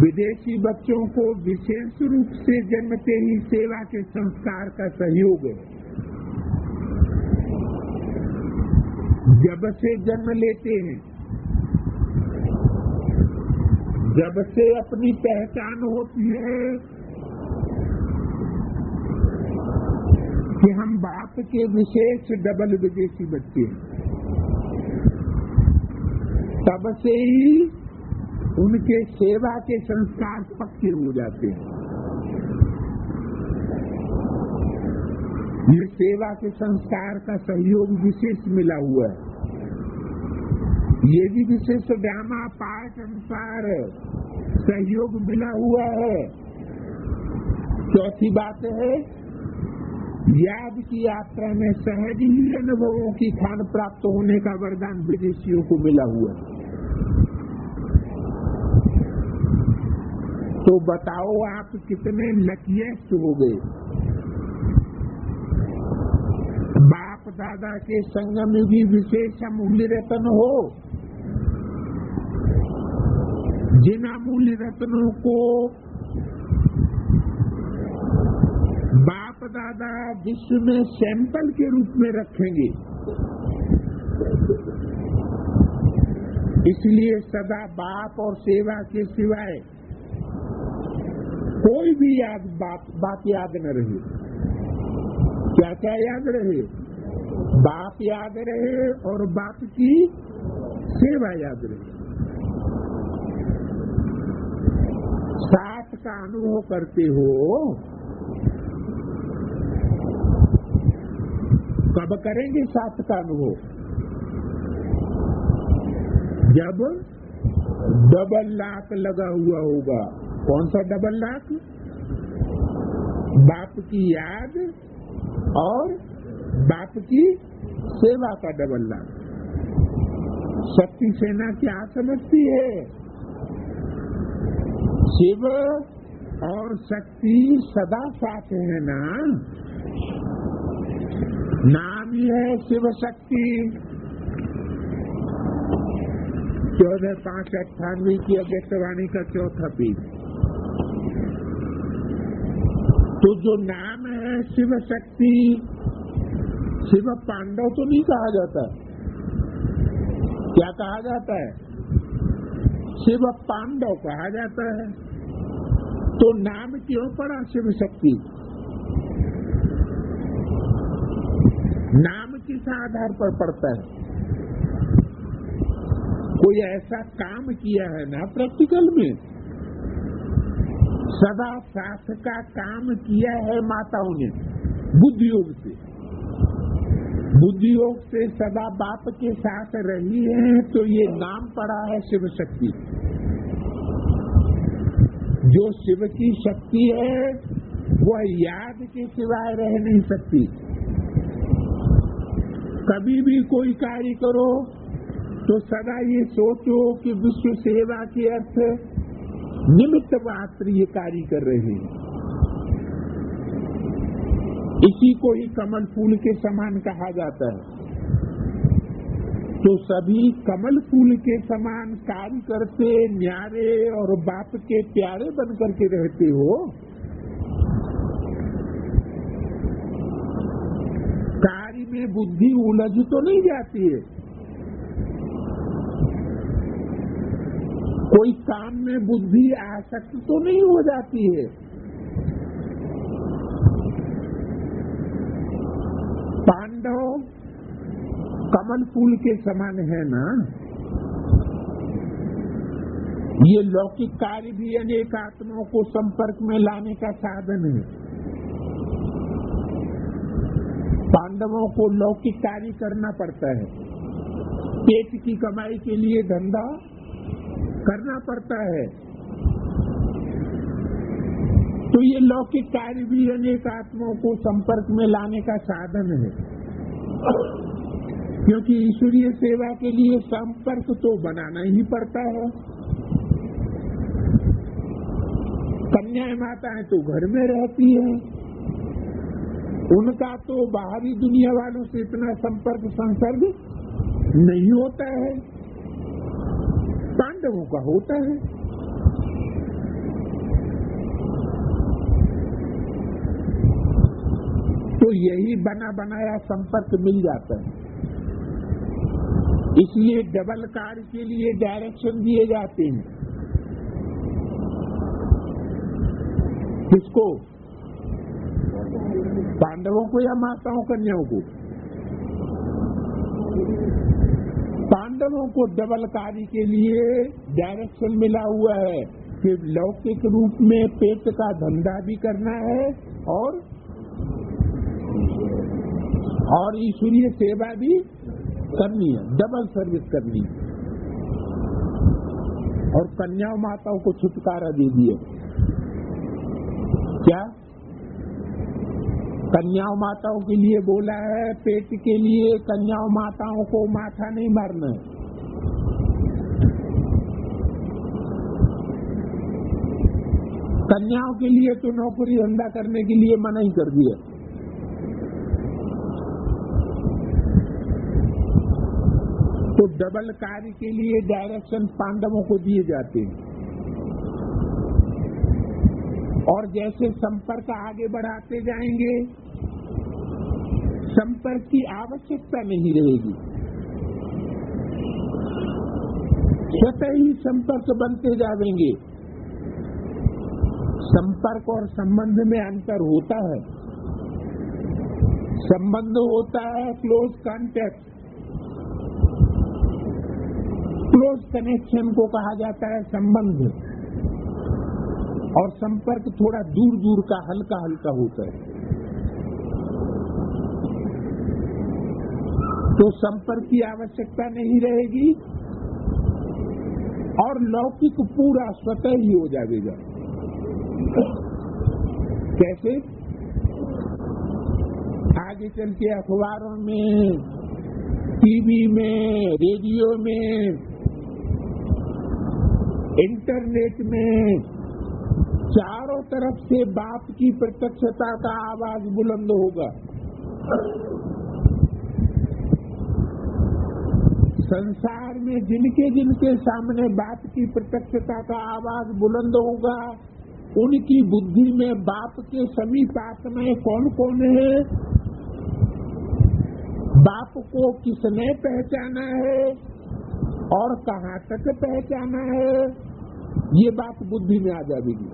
विदेशी बच्चों को विशेष रूप से जन्मते ही सेवा के संस्कार का सहयोग है। जब से जन्म लेते हैं, जब से अपनी पहचान होती है कि हम बाप के विशेष डबल विदेशी बच्चे हैं, तब से ही उनके सेवा के संस्कार पक्के हो जाते हैं। ये सेवा के संस्कार का सहयोग विशेष मिला हुआ है। ये भी विशेष ड्रामा पाठ अनुसार सहयोग मिला हुआ है। चौथी बात है, याद की यात्रा में सहज ही अनुभवों की खान प्राप्त होने का वरदान विदेशियों को मिला हुआ है। तो बताओ आप कितने लकीएस्ट हो गए। बाप दादा के संग में भी विशेष अमूल्य रत्न हो। जिन अमूल्य रत्नों को बाप दादा विश्व में सैंपल के रूप में रखेंगे, इसलिए सदा बाप और सेवा के सिवाय कोई भी बात याद न रहे। क्या क्या याद रहे? बाप याद रहे और बाप की सेवा याद रहे। साथ का अनुभव करते हो, कब करेंगे साथ का अनुभव? जब डबल लाख लगा हुआ होगा। कौन सा डबल लाख? बाप की याद और बाप की सेवा का डबल लाख। शक्ति सेना क्या समझती है? शिव और शक्ति सदा साथ है ना। नाम ही है शिव शक्ति। 14/5/98 की अव्यक्तवाणी का चौथा पेज। तो जो नाम है शिव शक्ति, शिव पांडव तो नहीं कहा जाता। क्या कहा जाता है? शिव पांडव कहा जाता है। तो नाम क्यों पड़ा शिव शक्ति? नाम किस आधार पर पड़ता है? कोई ऐसा काम किया है ना प्रैक्टिकल में? सदा साथ का काम किया है माताओं ने बुद्धि योग से। बुद्धि योग से सदा बाप के साथ रही है, तो ये नाम पड़ा है शिव शक्ति। जो शिव की शक्ति है वह याद के सिवाय रह नहीं सकती। कभी भी कोई कार्य करो तो सदा ये सोचो कि विश्व सेवा के अर्थ निमित्त मात्र ये कार्य कर रहे हैं। इसी को ही कमल फूल के समान कहा जाता है। तो सभी कमल फूल के समान कार्य करते, न्यारे और बाप के प्यारे बन करके रहते हो। कार्य में बुद्धि उलझ तो नहीं जाती है। कोई काम में बुद्धि आसक्त तो नहीं हो जाती है। पांडव कमल फूल के समान है ना। ये लौकिक कार्य भी अनेक आत्माओं को संपर्क में लाने का साधन है। पांडवों को लौकिक कार्य करना पड़ता है। पेट की कमाई के लिए धंधा करना पड़ता है। तो ये लौकिक कार्य भी अनेक आत्माओं को संपर्क में लाने का साधन है। क्योंकि ईश्वरीय सेवा के लिए संपर्क तो बनाना ही पड़ता है। कन्याएं माताएं तो घर में रहती हैं, उनका तो बाहरी दुनिया वालों से इतना संपर्क संसर्ग नहीं होता है। पांडवों का होता है। तो यही बना बनाया संपर्क मिल जाता है। इसलिए डबल कार्य के लिए डायरेक्शन दिए जाते हैं। किसको? पांडवों को या माताओं कन्याओं को? पांडवों को डबल कार्य के लिए डायरेक्शन मिला हुआ है कि लौकिक रूप में पेट का धंधा भी करना है और ईश्वरीय सेवा भी करनी है, डबल सर्विस करनी है। और कन्याओं माताओं को छुटकारा दे दिए। क्या? कन्याओं माताओं के लिए बोला है, पेट के लिए कन्याओं माताओं को माथा नहीं मारना है। कन्याओं के लिए तो नौकरी धंधा करने के लिए मना ही कर दिया। तो डबल कार्य के लिए डायरेक्शन पांडवों को दिए जाते हैं। और जैसे संपर्क आगे बढ़ाते जाएंगे, संपर्क की आवश्यकता नहीं रहेगी, स्वतः ही संपर्क बनते जाएंगे। संपर्क और संबंध में अंतर होता है। संबंध होता है क्लोज कांटेक्ट, क्लोज कनेक्शन को कहा जाता है संबंध, और संपर्क थोड़ा दूर दूर का हल्का हल्का होता है। तो संपर्क की आवश्यकता नहीं रहेगी और लौकिक पूरा स्वतः ही हो जाएगा। कैसे? आगे चल के अखबारों में, टीवी में, रेडियो में, इंटरनेट में चारों तरफ से बाप की प्रत्यक्षता का आवाज बुलंद होगा। संसार में जिनके जिनके सामने बाप की प्रत्यक्षता का आवाज बुलंद होगा, उनकी बुद्धि में बाप के समीप आत्माएं कौन कौन है, बाप को किसने पहचाना है और कहाँ तक पहचाना है, ये बात बुद्धि में आ जाएगी।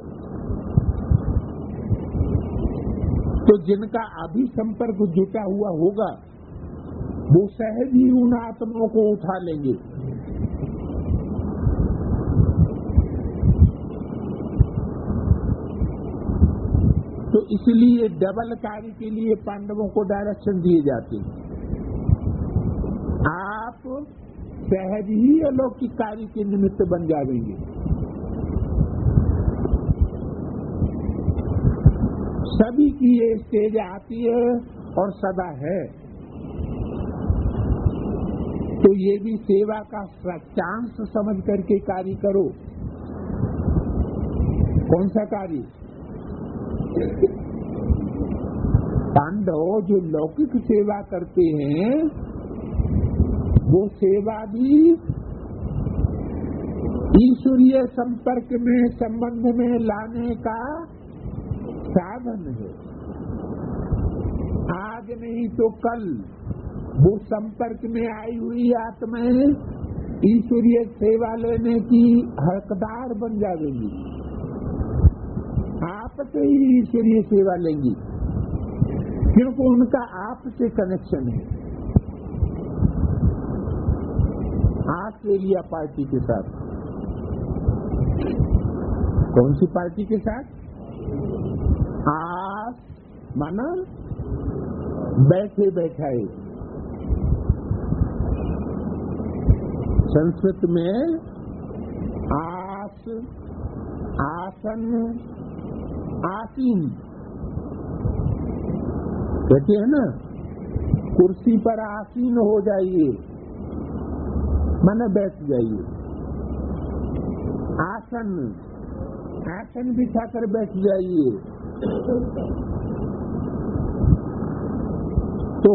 तो जिनका अभी संपर्क जुटा हुआ होगा, वो सहज ही उन आत्माओं को उठा लेंगे। तो इसलिए डबल कार्य के लिए पांडवों को डायरेक्शन दिए जाते हैं। आप सहज ही अलौकिक कार्य के निमित्त बन जाएंगे। सभी की ये स्टेज आती है और सदा है। तो ये भी सेवा का चांस समझ करके कार्य करो। कौन सा कार्य? पांडव जो लौकिक सेवा करते हैं, वो सेवा भी ईश्वरीय संपर्क में, संबंध में लाने का साधन है। आज नहीं तो कल वो संपर्क में आई हुई आत्माएं ईश्वरीय सेवा लेने की हकदार बन जाएंगी। आप से ही ईश्वरीय सेवा लेंगी, क्योंकि उनका आप से कनेक्शन है। ऑस्ट्रेलिया पार्टी के साथ। कौन सी पार्टी के साथ? आस माना बैठे बैठाए। संस्कृत में आस, आसन, आसीन कहते हैं ना। कुर्सी पर आसीन हो जाइए, माने बैठ जाइए। आसन, आसन बिछाकर बैठ जाइए। तो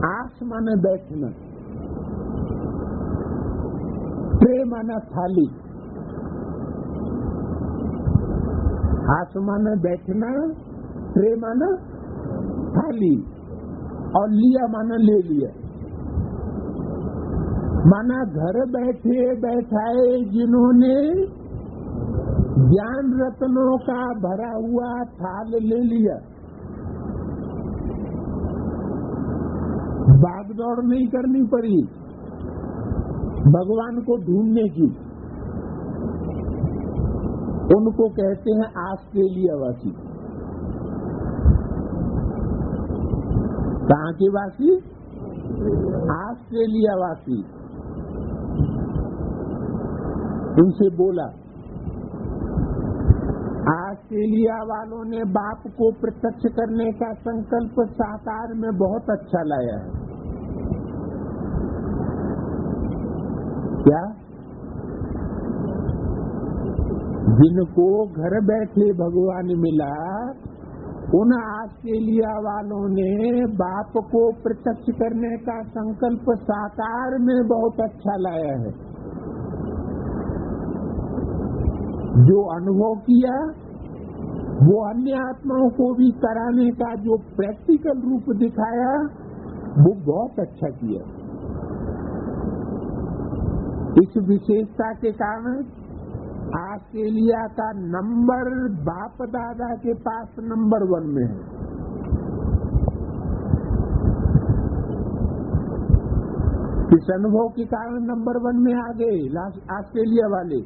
आस माने बैठना, ट्रे माना थाली। आस माने बैठना, ट्रे माना थाली, और लिया माना ले लिया। माना घर बैठे बैठाए जिन्होंने ज्ञान रत्नों का भरा हुआ थाल ले लिया, भागदौड़ नहीं करनी पड़ी भगवान को ढूंढने की। उनको कहते हैं ऑस्ट्रेलिया वासी। कहाँ के वासी? ऑस्ट्रेलिया वासी। उनसे बोला, ऑस्ट्रेलिया वालों ने बाप को प्रत्यक्ष करने का संकल्प साकार में बहुत अच्छा लाया है। क्या? जिनको घर बैठे भगवान मिला, उन ऑस्ट्रेलिया वालों ने बाप को प्रत्यक्ष करने का संकल्प साकार में बहुत अच्छा लाया है। जो अनुभव किया वो अन्य आत्माओं को भी कराने का जो प्रैक्टिकल रूप दिखाया वो बहुत अच्छा किया। इस विशेषता के कारण ऑस्ट्रेलिया का नंबर बाप दादा के पास नंबर 1 में है। इस अनुभव के कारण नंबर 1 में आ गए ऑस्ट्रेलिया वाले।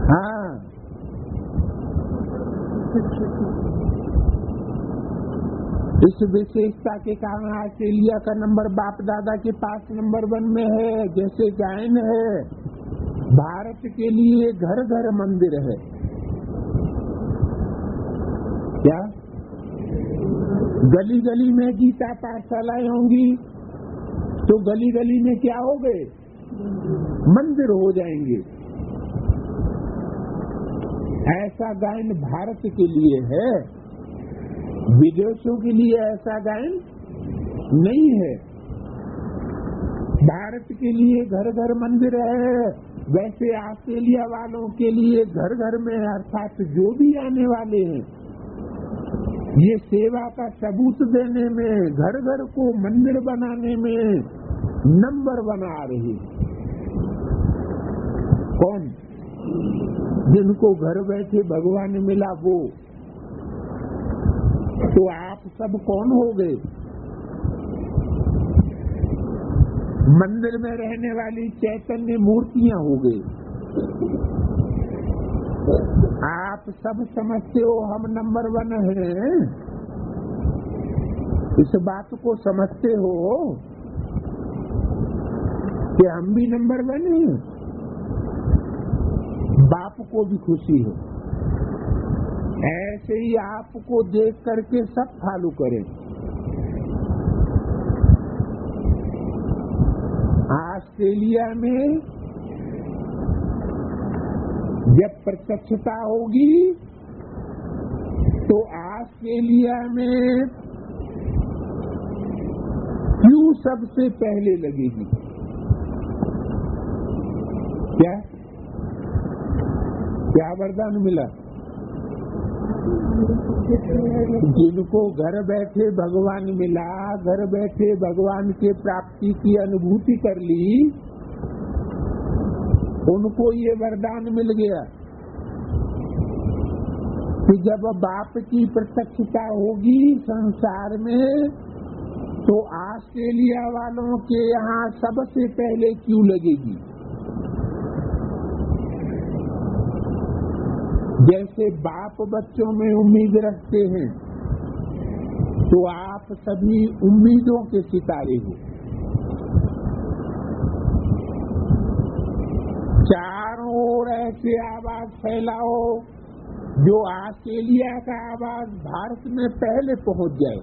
हाँ, इस विशेषता के कारण ऑस्ट्रेलिया का नंबर बाप दादा के पास नंबर 1 में है। जैसे गायन है, भारत के लिए घर घर मंदिर है। क्या? गली गली में गीता पाठशालाएं होंगी तो गली गली में क्या हो गए? मंदिर हो जाएंगे। ऐसा गायन भारत के लिए है, विदेशों के लिए ऐसा गायन नहीं है। भारत के लिए घर घर मंदिर है, वैसे ऑस्ट्रेलिया वालों के लिए घर घर में, अर्थात जो भी आने वाले हैं, ये सेवा का सबूत देने में, घर घर को मंदिर बनाने में नंबर बना रही। कौन? जिनको घर बैठे भगवान मिला वो। तो आप सब कौन हो गए? मंदिर में रहने वाली चैतन्य मूर्तियां हो गई। आप सब समझते हो हम नंबर 1 हैं, इस बात को समझते हो कि हम भी नंबर 1 हैं। बाप को भी खुशी है। ऐसे ही आपको देख करके सब फॉलो करें। ऑस्ट्रेलिया में जब प्रत्यक्षता होगी तो ऑस्ट्रेलिया में क्यों सबसे पहले लगेगी? क्या क्या वरदान मिला? जिनको घर बैठे भगवान मिला, घर बैठे भगवान के प्राप्ति की अनुभूति कर ली, उनको ये वरदान मिल गया कि जब बाप की प्रत्यक्षता होगी संसार में तो ऑस्ट्रेलिया वालों के यहाँ सबसे पहले क्यों लगेगी? जैसे बाप बच्चों में उम्मीद रखते हैं तो आप सभी उम्मीदों के सितारे हो। चारों ओर ऐसे आवाज फैलाओ जो ऑस्ट्रेलिया का आवाज भारत में पहले पहुंच जाए।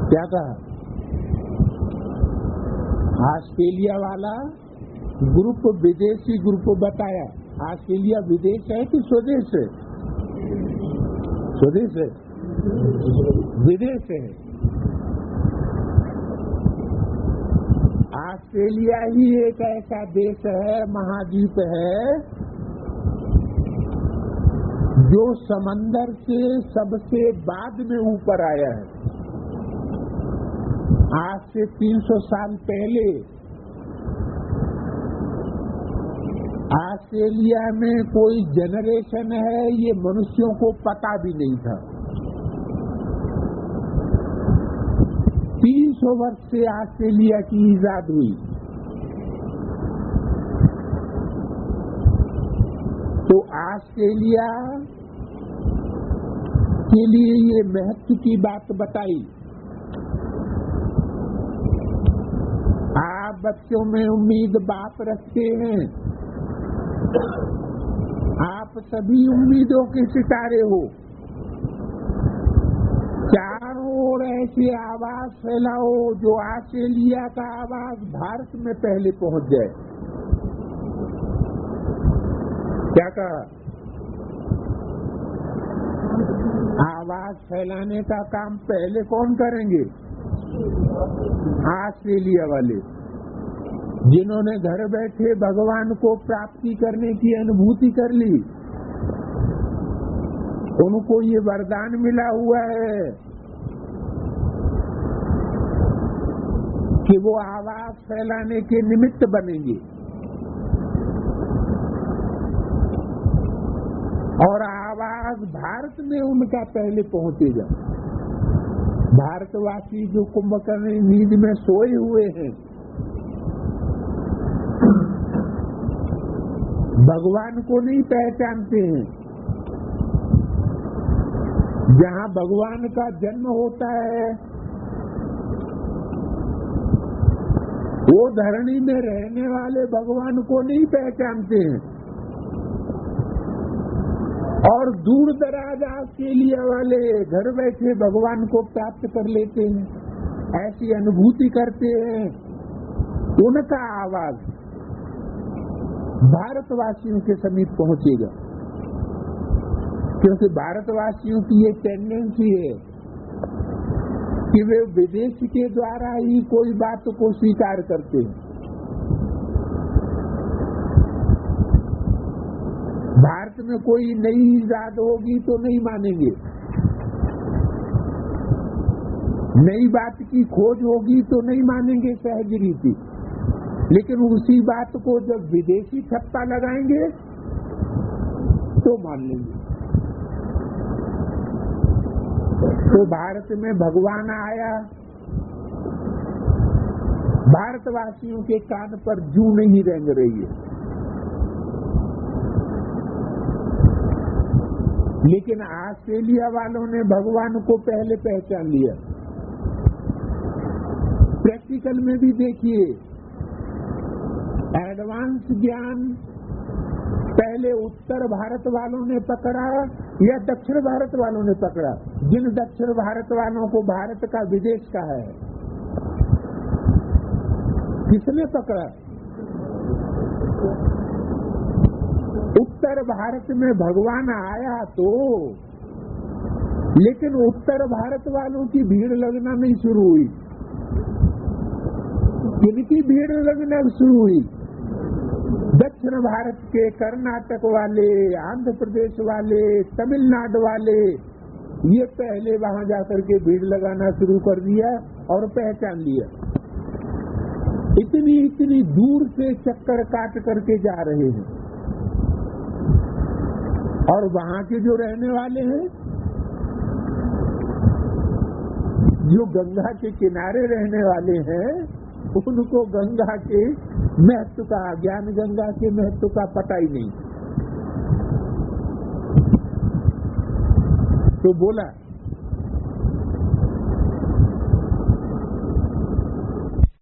क्या कहा? ऑस्ट्रेलिया वाला ग्रुप विदेशी ग्रुप बताया। ऑस्ट्रेलिया विदेश है कि स्वदेश है? स्वदेश है, विदेश है। ऑस्ट्रेलिया ही एक ऐसा देश है, महाद्वीप है जो समंदर से सबसे बाद में ऊपर आया है। आज से 300 साल पहले ऑस्ट्रेलिया में कोई जनरेशन है ये मनुष्यों को पता भी नहीं था। 300 वर्ष से ऑस्ट्रेलिया की इजाद हुई। तो ऑस्ट्रेलिया के लिए ये महत्व की बात बताई। आप बच्चों में उम्मीद बाप रखते हैं। आप सभी उम्मीदों के सितारे हो। चारों ओर ऐसी आवाज फैलाओ जो ऑस्ट्रेलिया का आवाज भारत में पहले पहुंच जाए। क्या कहा? आवाज फैलाने का काम पहले कौन करेंगे? ऑस्ट्रेलिया वाले, जिन्होंने घर बैठे भगवान को प्राप्ति करने की अनुभूति कर ली। उनको ये वरदान मिला हुआ है कि वो आवाज फैलाने के निमित्त बनेंगे और आवाज भारत में उनका पहले पहुंचेगा। भारतवासी जो कुंभकर्ण नींद में सोए हुए हैं, भगवान को नहीं पहचानते हैं। जहाँ भगवान का जन्म होता है वो धरणी में रहने वाले भगवान को नहीं पहचानते हैं और दूर दराज ऑस्ट्रेलिया वाले घर बैठे भगवान को प्राप्त कर लेते हैं, ऐसी अनुभूति करते हैं। उनका आवाज भारतवासियों के समीप पहुंचेगा, क्योंकि भारतवासियों की ये टेंडेंसी है कि वे विदेश के द्वारा ही कोई बात को स्वीकार करते हैं। भारत में कोई नई इजाद होगी तो नहीं मानेंगे, नई बात की खोज होगी तो नहीं मानेंगे, सहज रीति। लेकिन उसी बात को जब विदेशी ठप्पा लगाएंगे तो मान लेंगे। तो भारत में भगवान आया, भारतवासियों के कान पर जूं नहीं रेंग रही है। लेकिन ऑस्ट्रेलिया वालों ने भगवान को पहले पहचान लिया। प्रैक्टिकल में भी देखिए, एडवांस ज्ञान पहले उत्तर भारत वालों ने पकड़ा या दक्षिण भारत वालों ने पकड़ा? जिन दक्षिण भारत वालों को भारत का विदेश का है, किसने पकड़ा? उत्तर भारत में भगवान आया तो, लेकिन उत्तर भारत वालों की भीड़ लगना नहीं शुरू हुई। किनकी भीड़ लगना शुरू हुई? दक्षिण भारत के कर्नाटक वाले, आंध्र प्रदेश वाले, तमिलनाडु वाले, ये पहले वहां जाकर के भीड़ लगाना शुरू कर दिया और पहचान लिया। इतनी इतनी दूर से चक्कर काट करके जा रहे हैं। और वहां के जो रहने वाले हैं, जो गंगा के किनारे रहने वाले हैं, उनको गंगा के महत्व का, ज्ञान गंगा के महत्व का पता ही नहीं। तो बोला